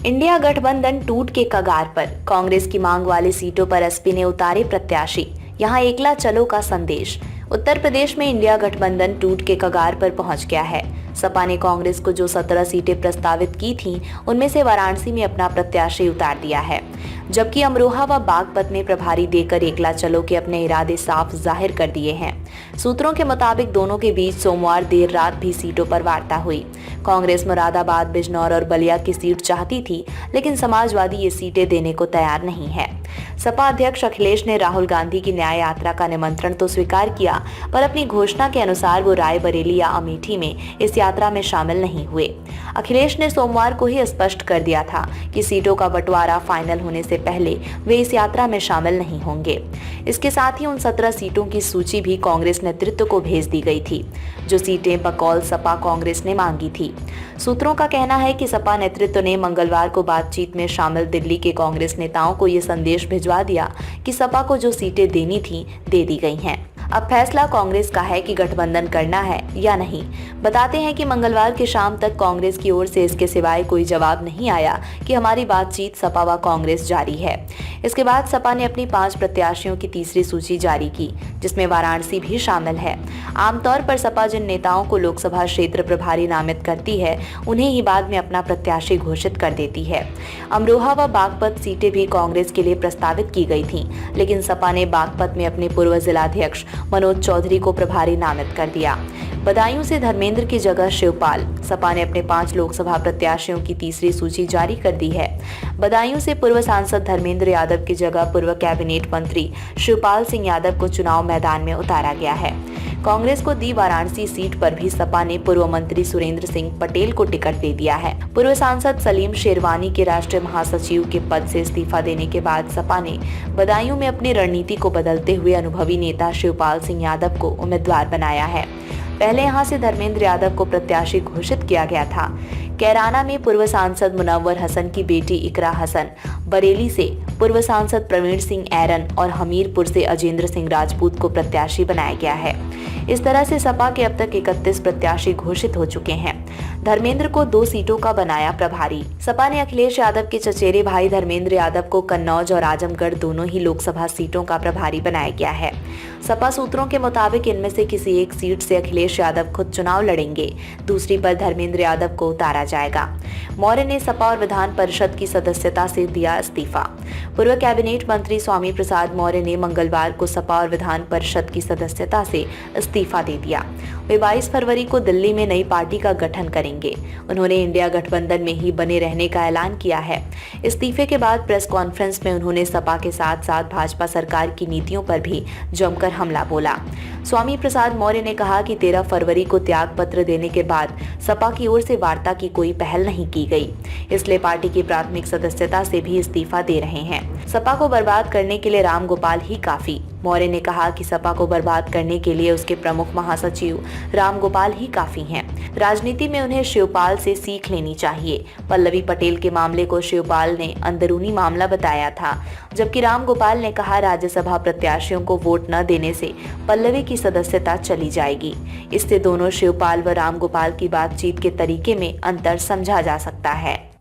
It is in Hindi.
इंडिया गठबंधन टूट के कगार पर, कांग्रेस की मांग वाली सीटों पर एसपी ने उतारे प्रत्याशी, यहां एकला चलो का संदेश। उत्तर प्रदेश में इंडिया गठबंधन टूट के कगार पर पहुंच गया है। सपा ने कांग्रेस को जो 17 सीटें प्रस्तावित की थीं, उनमें से वाराणसी में अपना प्रत्याशी उतार दिया है, जबकि अमरोहा व बागपत में प्रभारी देकर एकला चलो के अपने इरादे साफ जाहिर कर दिए हैं। सूत्रों के मुताबिक दोनों के बीच सोमवार देर रात भी सीटों पर वार्ता हुई। कांग्रेस मुरादाबाद, बिजनौर और बलिया की सीट चाहती थी, लेकिन समाजवादी ये सीटें देने को तैयार नहीं है। सपा अध्यक्ष अखिलेश ने राहुल गांधी की न्याय यात्रा का निमंत्रण तो स्वीकार किया, पर अपनी घोषणा के अनुसार वो रायबरेली या अमेठी में इस यात्रा में शामिल नहीं हुए। अखिलेश ने सोमवार को ही स्पष्ट कर दिया था कि सीटों का बंटवारा फाइनल होने से पहले वे इस यात्रा में शामिल नहीं होंगे। इसके साथ ही उन 17 सीटों की सूची भी कांग्रेस नेतृत्व को भेज दी गई थी, जो सीटें बकौल सपा कांग्रेस ने मांगी थी। सूत्रों का कहना है कि सपा नेतृत्व ने मंगलवार को बातचीत में शामिल दिल्ली के कांग्रेस नेताओं को ये संदेश भिजवा दिया कि सपा को जो सीटें देनी थी, दे दी गई हैं। अब फैसला कांग्रेस का है कि गठबंधन करना है या नहीं। बताते हैं कि मंगलवार की शाम तक कांग्रेस की ओर से इसके सिवाय कोई जवाब नहीं आया कि हमारी बातचीत सपा व कांग्रेस जारी है। इसके बाद सपा ने अपनी 5 प्रत्याशियों की तीसरी सूची जारी की, जिसमें वाराणसी भी शामिल है। आमतौर पर सपा जिन नेताओं को लोकसभा क्षेत्र प्रभारी नामित करती है, उन्हें ही बाद में अपना प्रत्याशी घोषित कर देती है। अमरोहा व बागपत सीटें भी कांग्रेस के लिए प्रस्तावित की गई थीं, लेकिन सपा ने बागपत में अपने पूर्व जिलाध्यक्ष मनोज चौधरी को प्रभारी नामित कर दिया। बदायूं से धर्मेंद्र की जगह शिवपाल। सपा ने अपने 5 लोकसभा प्रत्याशियों की तीसरी सूची जारी कर दी है। बदायूं से पूर्व सांसद धर्मेंद्र यादव की जगह पूर्व कैबिनेट मंत्री शिवपाल सिंह यादव को चुनाव मैदान में उतारा गया है। कांग्रेस को दी वाराणसी सीट पर भी सपा ने पूर्व मंत्री सुरेंद्र सिंह पटेल को टिकट दे दिया है। पूर्व सांसद सलीम शेरवानी के राष्ट्रीय महासचिव के पद से इस्तीफा देने के बाद सपा ने बदायूं में अपनी रणनीति को बदलते हुए अनुभवी नेता शिवपाल सिंह यादव को उम्मीदवार बनाया है। पहले यहां से धर्मेंद्र यादव को प्रत्याशी घोषित किया गया था। कैराना में पूर्व सांसद मुनव्वर हसन की बेटी इकरा हसन, बरेली से पूर्व सांसद प्रवीण सिंह ऐरन और हमीरपुर से अजेंद्र सिंह राजपूत को प्रत्याशी बनाया गया है। इस तरह से सपा के अब तक 31 प्रत्याशी घोषित हो चुके हैं। धर्मेंद्र को 2 सीटों का बनाया प्रभारी। सपा ने अखिलेश यादव के चचेरे भाई धर्मेंद्र यादव को कन्नौज और आजमगढ़ दोनों ही लोकसभा सीटों का प्रभारी बनाया गया है। सपा सूत्रों के मुताबिक इनमें से किसी एक सीट से अखिलेश यादव खुद चुनाव लड़ेंगे, दूसरी पर धर्मेंद्र यादव को उतारा जाएगा। मौर्य ने सपा और विधान परिषद की सदस्यता से दिया इस्तीफा। पूर्व कैबिनेट मंत्री स्वामी प्रसाद मौर्य ने मंगलवार को सपा और विधान परिषद की सदस्यता से इस्तीफा दे दिया। वे 22 फरवरी को दिल्ली में नई पार्टी का गठन करेंगे। उन्होंने इंडिया गठबंधन में ही बने रहने का ऐलान किया है। इस्तीफे के बाद प्रेस कॉन्फ्रेंस में उन्होंने सपा के साथ साथ भाजपा सरकार की नीतियों पर भी जमकर हमला बोला। स्वामी प्रसाद मौर्य ने कहा कि 13 फरवरी को त्याग पत्र देने के बाद सपा की ओर से वार्ता की कोई पहल नहीं की गई, इसलिए पार्टी की प्राथमिक सदस्यता से भी इस्तीफा दे रहे हैं। सपा को बर्बाद करने के लिए राम गोपाल ही काफी। मौर्य ने कहा कि सपा को बर्बाद करने के लिए उसके प्रमुख महासचिव राम गोपाल ही काफी हैं। राजनीति में उन्हें शिवपाल से सीख लेनी चाहिए। पल्लवी पटेल के मामले को शिवपाल ने अंदरूनी मामला बताया था, जबकि राम गोपाल ने कहा राज्यसभा प्रत्याशियों को वोट न देने से पल्लवी की सदस्यता चली जाएगी। इससे दोनों शिवपाल व राम गोपाल की बातचीत के तरीके में अंतर समझा जा सकता है।